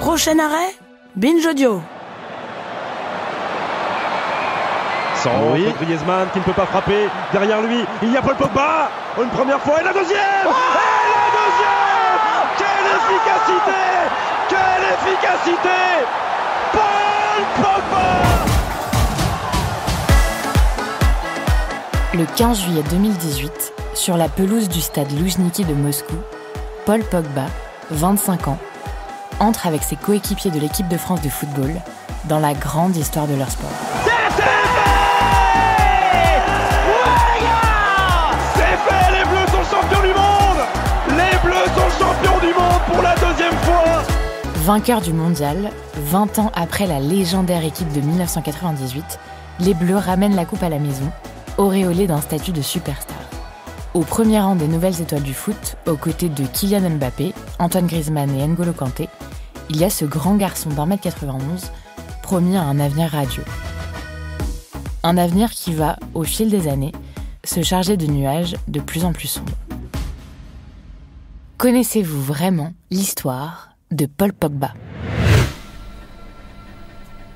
Prochain arrêt, Binge Audio. Oui. Griezmann qui ne peut pas frapper. Derrière lui, il y a Paul Pogba. Une première fois et la deuxième. Et la deuxième. Quelle efficacité. Quelle efficacité. Paul Pogba. Le 15 juillet 2018, sur la pelouse du stade Loujniki de Moscou, Paul Pogba, 25 ans, entre avec ses coéquipiers de l'équipe de France de football dans la grande histoire de leur sport. Les Bleus sont champions du monde. Les Bleus sont champions du monde pour la deuxième fois. Vainqueurs du mondial, 20 ans après la légendaire équipe de 1998, les Bleus ramènent la coupe à la maison, auréolés d'un statut de superstar. Au premier rang des nouvelles étoiles du foot, aux côtés de Kylian Mbappé, Antoine Griezmann et N'Golo Kanté, il y a ce grand garçon d'1m91, promis à un avenir radieux. Un avenir qui va, au fil des années, se charger de nuages de plus en plus sombres. Connaissez-vous vraiment l'histoire de Paul Pogba ?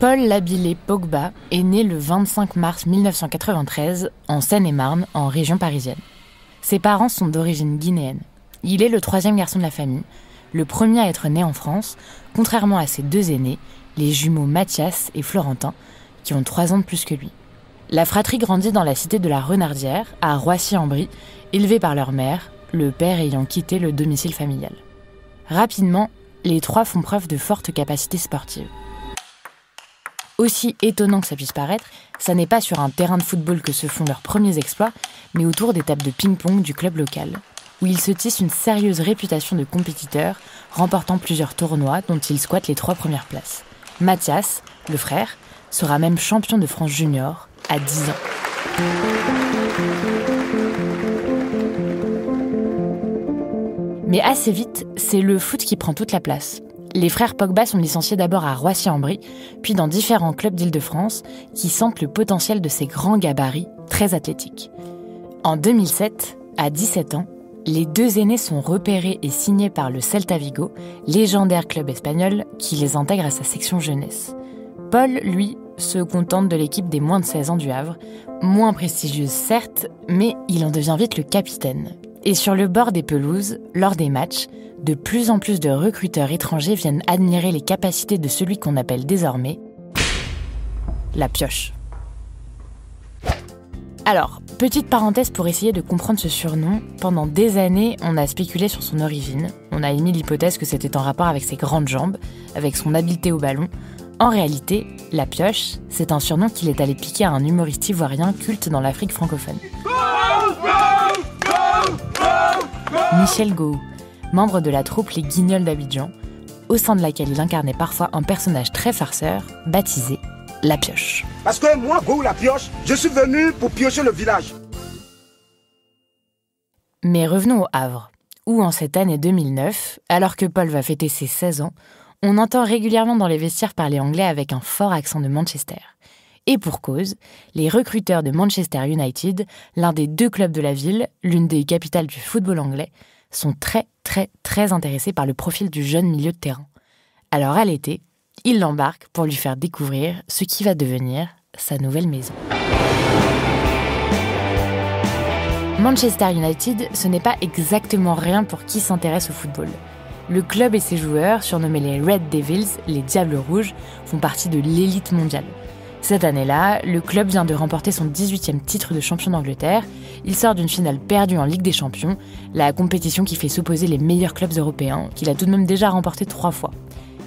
Paul Labilé Pogba est né le 25 mars 1993 en Seine-et-Marne, en région parisienne. Ses parents sont d'origine guinéenne. Il est le troisième garçon de la famille, le premier à être né en France, contrairement à ses deux aînés, les jumeaux Mathias et Florentin, qui ont 3 ans de plus que lui. La fratrie grandit dans la cité de la Renardière, à Roissy-en-Brie, élevée par leur mère, le père ayant quitté le domicile familial. Rapidement, les trois font preuve de fortes capacités sportives. Aussi étonnant que ça puisse paraître, ça n'est pas sur un terrain de football que se font leurs premiers exploits, mais autour des tables de ping-pong du club local, où ils se tissent une sérieuse réputation de compétiteurs, remportant plusieurs tournois dont ils squattent les 3 premières places. Mathias, le frère, sera même champion de France junior à 10 ans. Mais assez vite, c'est le foot qui prend toute la place. Les frères Pogba sont licenciés d'abord à Roissy-en-Brie, puis dans différents clubs d'Île-de-France qui sentent le potentiel de ces grands gabarits très athlétiques. En 2007, à 17 ans, les deux aînés sont repérés et signés par le Celta Vigo, légendaire club espagnol qui les intègre à sa section jeunesse. Paul, lui, se contente de l'équipe des moins de 16 ans du Havre, moins prestigieuse certes, mais il en devient vite le capitaine. Et sur le bord des pelouses, lors des matchs, de plus en plus de recruteurs étrangers viennent admirer les capacités de celui qu'on appelle désormais la pioche. Alors, petite parenthèse pour essayer de comprendre ce surnom, pendant des années, on a spéculé sur son origine, on a émis l'hypothèse que c'était en rapport avec ses grandes jambes, avec son habileté au ballon. En réalité, la pioche, c'est un surnom qu'il est allé piquer à un humoriste ivoirien culte dans l'Afrique francophone. Michel Gou, membre de la troupe Les Guignols d'Abidjan, au sein de laquelle il incarnait parfois un personnage très farceur, baptisé La Pioche. Parce que moi, Gou La Pioche, je suis venu pour piocher le village. Mais revenons au Havre, où en cette année 2009, alors que Paul va fêter ses 16 ans, on entend régulièrement dans les vestiaires parler anglais avec un fort accent de Manchester. Et pour cause, les recruteurs de Manchester United, l'un des 2 clubs de la ville, l'une des capitales du football anglais, sont très intéressés par le profil du jeune milieu de terrain. Alors à l'été, ils l'embarquent pour lui faire découvrir ce qui va devenir sa nouvelle maison. Manchester United, ce n'est pas exactement rien pour qui s'intéresse au football. Le club et ses joueurs, surnommés les Red Devils, les Diables Rouges, font partie de l'élite mondiale. Cette année-là, le club vient de remporter son 18e titre de champion d'Angleterre. Il sort d'une finale perdue en Ligue des Champions, la compétition qui fait s'opposer les meilleurs clubs européens, qu'il a tout de même déjà remporté 3 fois.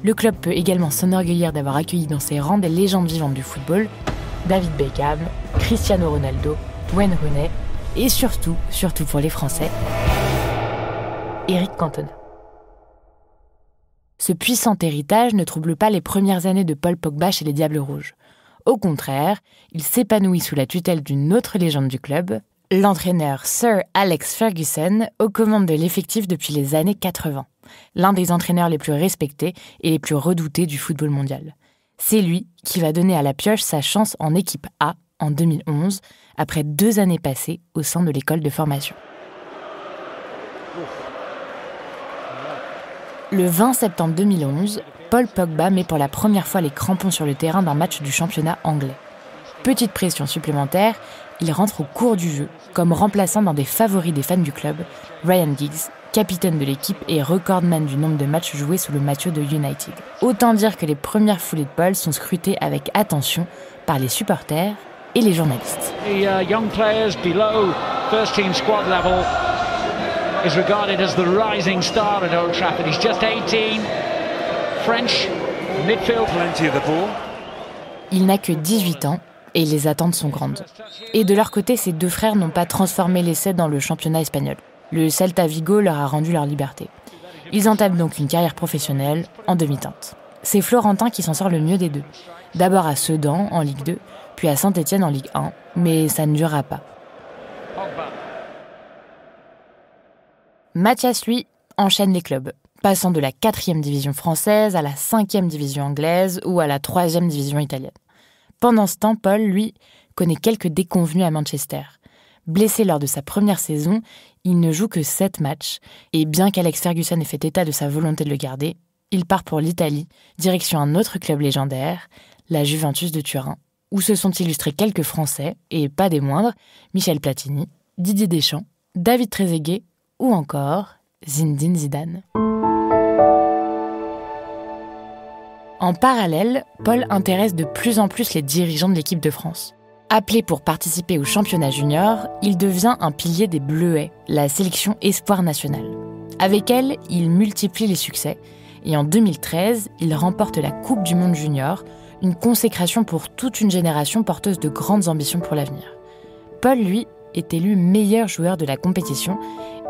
Le club peut également s'enorgueillir d'avoir accueilli dans ses rangs des légendes vivantes du football, David Beckham, Cristiano Ronaldo, Wayne Rooney et surtout pour les Français, Eric Cantona. Ce puissant héritage ne trouble pas les premières années de Paul Pogba chez les Diables Rouges. Au contraire, il s'épanouit sous la tutelle d'une autre légende du club, l'entraîneur Sir Alex Ferguson, aux commandes de l'effectif depuis les années 80. L'un des entraîneurs les plus respectés et les plus redoutés du football mondial. C'est lui qui va donner à la Pioche sa chance en équipe A en 2011, après 2 années passées au sein de l'école de formation. Le 20 septembre 2011, Paul Pogba met pour la première fois les crampons sur le terrain d'un match du championnat anglais. Petite pression supplémentaire, il rentre au cours du jeu, comme remplaçant d'un des favoris des fans du club, Ryan Giggs, capitaine de l'équipe et recordman du nombre de matchs joués sous le maillot de United. Autant dire que les premières foulées de Paul sont scrutées avec attention par les supporters et les journalistes. The young players below first team squad level is regarded as the rising star at Old Trafford. He's just 18. French midfield. Plenty of the ball. Il n'a que 18 ans et les attentes sont grandes. Et de leur côté, ces deux frères n'ont pas transformé l'essai dans le championnat espagnol. Le Celta Vigo leur a rendu leur liberté. Ils entament donc une carrière professionnelle en demi-teinte. C'est Florentin qui s'en sort le mieux des deux. D'abord à Sedan en Ligue 2, puis à Saint-Étienne en Ligue 1, mais ça ne durera pas. Mathias, lui, enchaîne les clubs, passant de la 4e division française à la 5e division anglaise ou à la 3e division italienne. Pendant ce temps, Paul, lui, connaît quelques déconvenues à Manchester. Blessé lors de sa première saison, il ne joue que 7 matchs, et bien qu'Alex Ferguson ait fait état de sa volonté de le garder, il part pour l'Italie, direction un autre club légendaire, la Juventus de Turin, où se sont illustrés quelques Français, et pas des moindres, Michel Platini, Didier Deschamps, David Trezeguet, ou encore Zinedine Zidane. En parallèle, Paul intéresse de plus en plus les dirigeants de l'équipe de France. Appelé pour participer au championnat junior, il devient un pilier des Bleuets, la sélection espoir nationale. Avec elle, il multiplie les succès et en 2013, il remporte la Coupe du Monde junior, une consécration pour toute une génération porteuse de grandes ambitions pour l'avenir. Paul, lui, est élu meilleur joueur de la compétition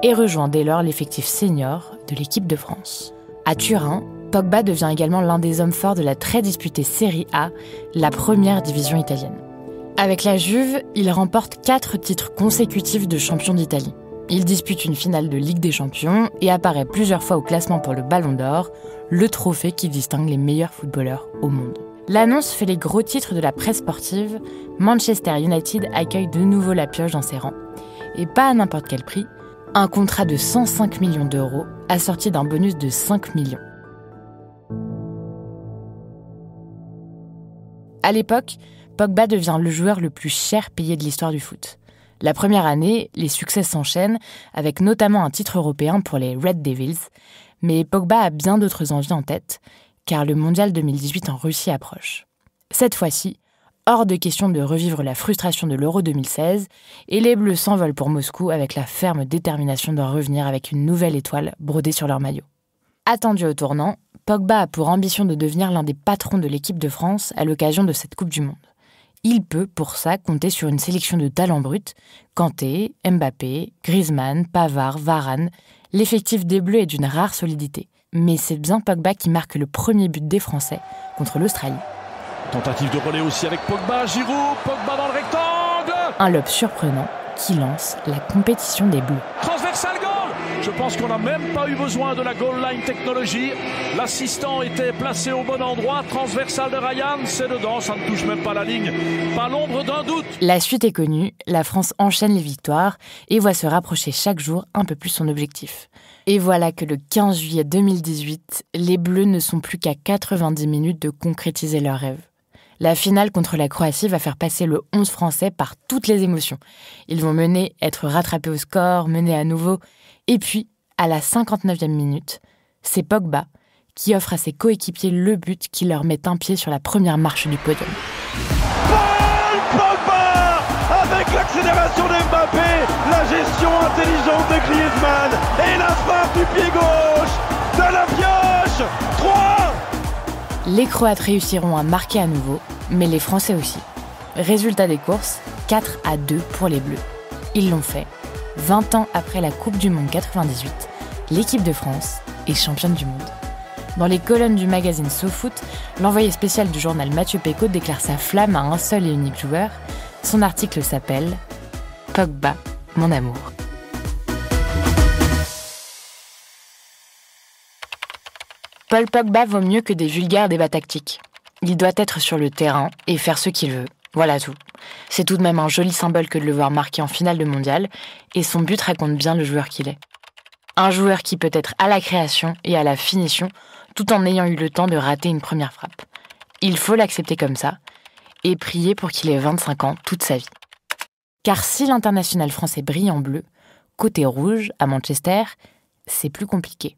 et rejoint dès lors l'effectif senior de l'équipe de France. À Turin, Pogba devient également l'un des hommes forts de la très disputée Serie A, la première division italienne. Avec la Juve, il remporte 4 titres consécutifs de champion d'Italie. Il dispute une finale de Ligue des Champions et apparaît plusieurs fois au classement pour le Ballon d'Or, le trophée qui distingue les meilleurs footballeurs au monde. L'annonce fait les gros titres de la presse sportive. Manchester United accueille de nouveau la pioche dans ses rangs. Et pas à n'importe quel prix, un contrat de 105 millions d'euros assorti d'un bonus de 5 millions. À l'époque, Pogba devient le joueur le plus cher payé de l'histoire du foot. La première année, les succès s'enchaînent, avec notamment un titre européen pour les Red Devils, mais Pogba a bien d'autres envies en tête, car le mondial 2018 en Russie approche. Cette fois-ci, hors de question de revivre la frustration de l'Euro 2016, et les Bleus s'envolent pour Moscou avec la ferme détermination d'en revenir avec une nouvelle étoile brodée sur leur maillot. Attendu au tournant, Pogba a pour ambition de devenir l'un des patrons de l'équipe de France à l'occasion de cette Coupe du Monde. Il peut, pour ça, compter sur une sélection de talents bruts, Kanté, Mbappé, Griezmann, Pavard, Varane. L'effectif des Bleus est d'une rare solidité. Mais c'est bien Pogba qui marque le premier but des Français contre l'Australie. Tentative de relais aussi avec Pogba, Giroud, Pogba dans le rectangle. Un lob surprenant qui lance la compétition des Bleus. Transversal goal. Je pense qu'on n'a même pas eu besoin de la goal line technologie. L'assistant était placé au bon endroit. Transversal de Ryan, c'est dedans, ça ne touche même pas la ligne. Pas l'ombre d'un doute. La suite est connue, la France enchaîne les victoires et voit se rapprocher chaque jour un peu plus son objectif. Et voilà que le 15 juillet 2018, les Bleus ne sont plus qu'à 90 minutes de concrétiser leur rêve. La finale contre la Croatie va faire passer le 11 français par toutes les émotions. Ils vont mener, être rattrapés au score, mener à nouveau. Et puis, à la 59e minute, c'est Pogba qui offre à ses coéquipiers le but qui leur met un pied sur la première marche du podium. Paul Pogba avec l'accélération d'Mbappé, la gestion intelligente de Griezmann et la frappe du pied gauche de la pioche. 3. Les Croates réussiront à marquer à nouveau, mais les Français aussi. Résultat des courses, 4-2 pour les Bleus. Ils l'ont fait. 20 ans après la Coupe du Monde 98, l'équipe de France est championne du monde. Dans les colonnes du magazine SoFoot, l'envoyé spécial du journal Mathieu Pécaud déclare sa flamme à un seul et unique joueur. Son article s'appelle « Pogba, mon amour ». Paul Pogba vaut mieux que des vulgaires débats tactiques. Il doit être sur le terrain et faire ce qu'il veut. Voilà tout. C'est tout de même un joli symbole que de le voir marquer en finale de mondial, et son but raconte bien le joueur qu'il est. Un joueur qui peut être à la création et à la finition, tout en ayant eu le temps de rater une première frappe. Il faut l'accepter comme ça et prier pour qu'il ait 25 ans toute sa vie. Car si l'international français brille en bleu, côté rouge, à Manchester, c'est plus compliqué.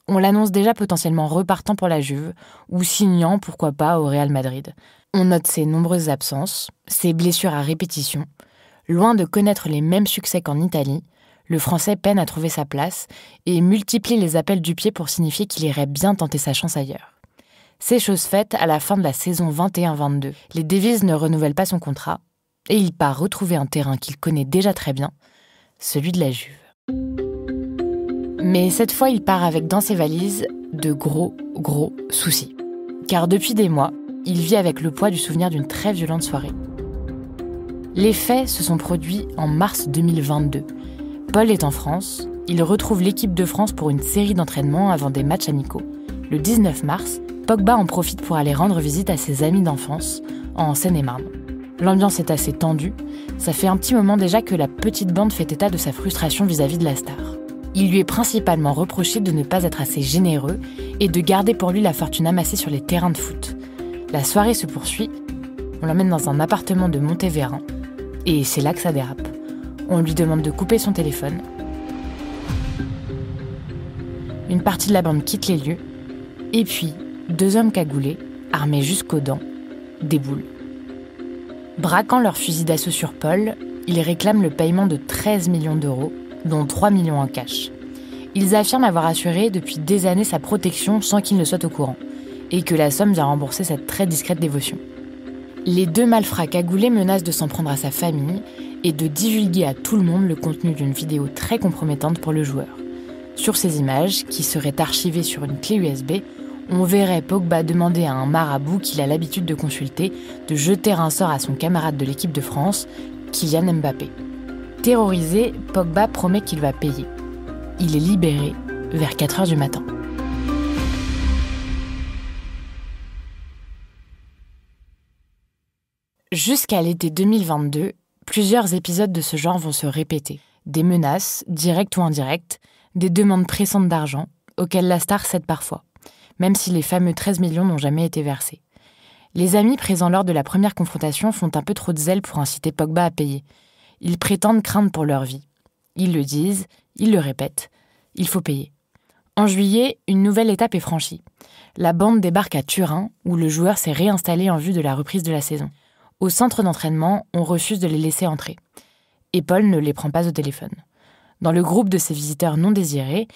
On l'annonce déjà potentiellement repartant pour la Juve ou signant, pourquoi pas, au Real Madrid. On note ses nombreuses absences, ses blessures à répétition. Loin de connaître les mêmes succès qu'en Italie, le Français peine à trouver sa place et multiplie les appels du pied pour signifier qu'il irait bien tenter sa chance ailleurs. C'est chose faite à la fin de la saison 21-22. Les Davies ne renouvellent pas son contrat et il part retrouver un terrain qu'il connaît déjà très bien, celui de la Juve. Mais cette fois, il part avec dans ses valises de gros soucis. Car depuis des mois, il vit avec le poids du souvenir d'une très violente soirée. Les faits se sont produits en mars 2022. Paul est en France, il retrouve l'équipe de France pour une série d'entraînements avant des matchs amicaux. Le 19 mars, Pogba en profite pour aller rendre visite à ses amis d'enfance, en Seine-et-Marne. L'ambiance est assez tendue, ça fait un petit moment déjà que la petite bande fait état de sa frustration vis-à-vis de la star. Il lui est principalement reproché de ne pas être assez généreux et de garder pour lui la fortune amassée sur les terrains de foot. La soirée se poursuit, on l'emmène dans un appartement de Montévérin, et c'est là que ça dérape. On lui demande de couper son téléphone. Une partie de la bande quitte les lieux, et puis 2 hommes cagoulés, armés jusqu'aux dents, déboulent. Braquant leur fusil d'assaut sur Paul, ils réclament le paiement de 13 millions d'euros, dont 3 millions en cash. Ils affirment avoir assuré depuis des années sa protection sans qu'il ne soit au courant, et que la somme vient rembourser cette très discrète dévotion. Les 2 malfrats cagoulés menacent de s'en prendre à sa famille et de divulguer à tout le monde le contenu d'une vidéo très compromettante pour le joueur. Sur ces images, qui seraient archivées sur une clé USB, on verrait Pogba demander à un marabout qu'il a l'habitude de consulter de jeter un sort à son camarade de l'équipe de France, Kylian Mbappé. Terrorisé, Pogba promet qu'il va payer. Il est libéré vers 4h du matin. Jusqu'à l'été 2022, plusieurs épisodes de ce genre vont se répéter. Des menaces, directes ou indirectes, des demandes pressantes d'argent, auxquelles la star cède parfois, même si les fameux 13 millions n'ont jamais été versés. Les amis présents lors de la première confrontation font un peu trop de zèle pour inciter Pogba à payer. Ils prétendent craindre pour leur vie. Ils le disent, ils le répètent, il faut payer. En juillet, une nouvelle étape est franchie. La bande débarque à Turin, où le joueur s'est réinstallé en vue de la reprise de la saison. Au centre d'entraînement, on refuse de les laisser entrer. Et Paul ne les prend pas au téléphone. Dans le groupe de ces visiteurs non désirés,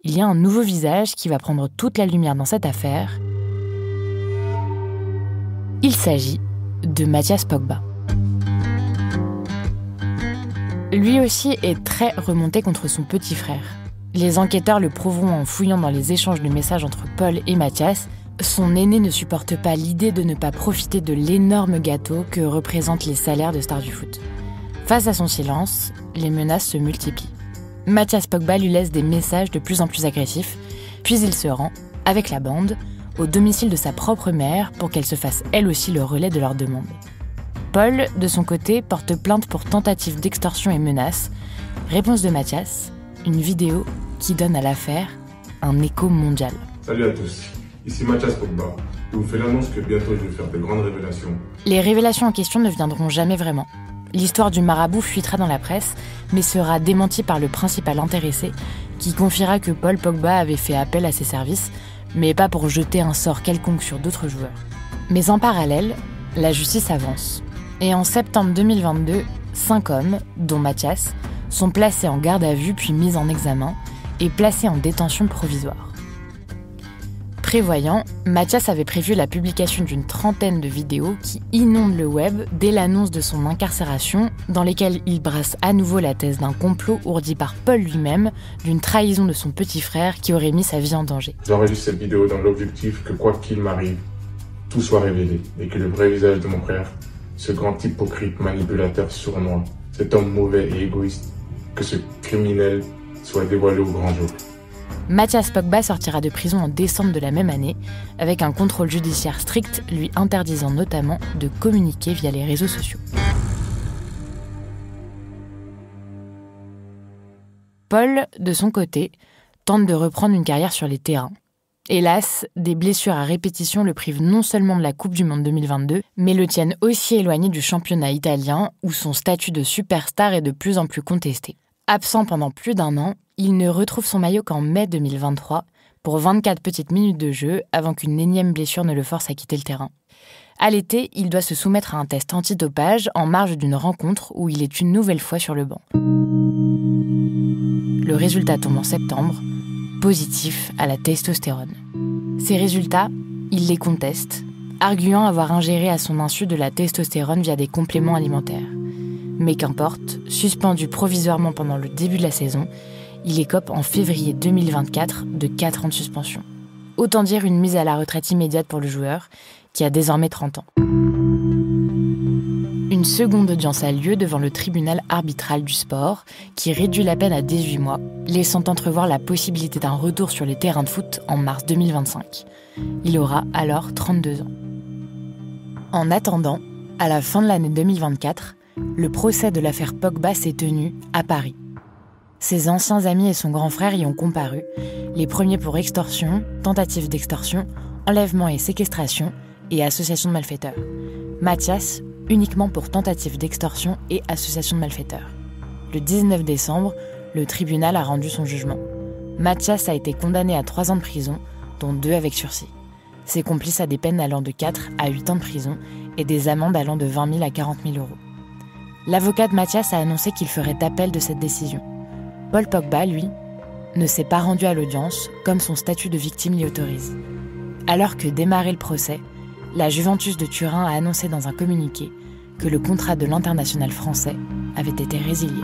il y a un nouveau visage qui va prendre toute la lumière dans cette affaire. Il s'agit de Mathias Pogba. Lui aussi est très remonté contre son petit frère. Les enquêteurs le prouveront en fouillant dans les échanges de messages entre Paul et Mathias. Son aîné ne supporte pas l'idée de ne pas profiter de l'énorme gâteau que représentent les salaires de stars du foot. Face à son silence, les menaces se multiplient. Mathias Pogba lui laisse des messages de plus en plus agressifs, puis il se rend, avec la bande, au domicile de sa propre mère pour qu'elle se fasse elle aussi le relais de leurs demandes. Paul, de son côté, porte plainte pour tentative d'extorsion et menaces. Réponse de Mathias, une vidéo qui donne à l'affaire un écho mondial. Salut à tous. Ici Mathias Pogba. Je vous fais l'annonce que bientôt je vais faire de grandes révélations. Les révélations en question ne viendront jamais vraiment. L'histoire du marabout fuitera dans la presse, mais sera démentie par le principal intéressé, qui confiera que Paul Pogba avait fait appel à ses services, mais pas pour jeter un sort quelconque sur d'autres joueurs. Mais en parallèle, la justice avance. Et en septembre 2022, 5 hommes, dont Mathias, sont placés en garde à vue puis mis en examen et placés en détention provisoire. Prévoyant, Mathias avait prévu la publication d'une 30aine de vidéos qui inondent le web dès l'annonce de son incarcération, dans lesquelles il brasse à nouveau la thèse d'un complot ourdi par Paul lui-même, d'une trahison de son petit frère qui aurait mis sa vie en danger. J'enregistre cette vidéo dans l'objectif que quoi qu'il m'arrive, tout soit révélé et que le vrai visage de mon frère, ce grand hypocrite manipulateur sournois, cet homme mauvais et égoïste, que ce criminel soit dévoilé au grand jour. Mathias Pogba sortira de prison en décembre de la même année, avec un contrôle judiciaire strict lui interdisant notamment de communiquer via les réseaux sociaux. Paul, de son côté, tente de reprendre une carrière sur les terrains. Hélas, des blessures à répétition le privent non seulement de la Coupe du Monde 2022, mais le tiennent aussi éloigné du championnat italien, où son statut de superstar est de plus en plus contesté. Absent pendant plus d'1 an, il ne retrouve son maillot qu'en mai 2023, pour 24 petites minutes de jeu, avant qu'une énième blessure ne le force à quitter le terrain. À l'été, il doit se soumettre à un test antidopage en marge d'une rencontre où il est une nouvelle fois sur le banc. Le résultat tombe en septembre, positif à la testostérone. Ces résultats, il les conteste, arguant avoir ingéré à son insu de la testostérone via des compléments alimentaires. Mais qu'importe, suspendu provisoirement pendant le début de la saison, il écope en février 2024 de 4 ans de suspension. Autant dire une mise à la retraite immédiate pour le joueur, qui a désormais 30 ans. Une seconde audience a lieu devant le tribunal arbitral du sport, qui réduit la peine à 18 mois, laissant entrevoir la possibilité d'un retour sur les terrains de foot en mars 2025. Il aura alors 32 ans. En attendant, à la fin de l'année 2024, le procès de l'affaire Pogba s'est tenu à Paris. Ses anciens amis et son grand frère y ont comparu, les premiers pour extorsion, tentative d'extorsion, enlèvement et séquestration, et association de malfaiteurs. Mathias, uniquement pour tentative d'extorsion et association de malfaiteurs. Le 19 décembre, le tribunal a rendu son jugement. Mathias a été condamné à 3 ans de prison, dont 2 avec sursis. Ses complices à des peines allant de 4 à 8 ans de prison et des amendes allant de 20 000 à 40 000 euros. L'avocat de Mathias a annoncé qu'il ferait appel de cette décision. Paul Pogba, lui, ne s'est pas rendu à l'audience, comme son statut de victime l'y autorise. Alors que démarrait le procès, la Juventus de Turin a annoncé dans un communiqué que le contrat de l'international français avait été résilié.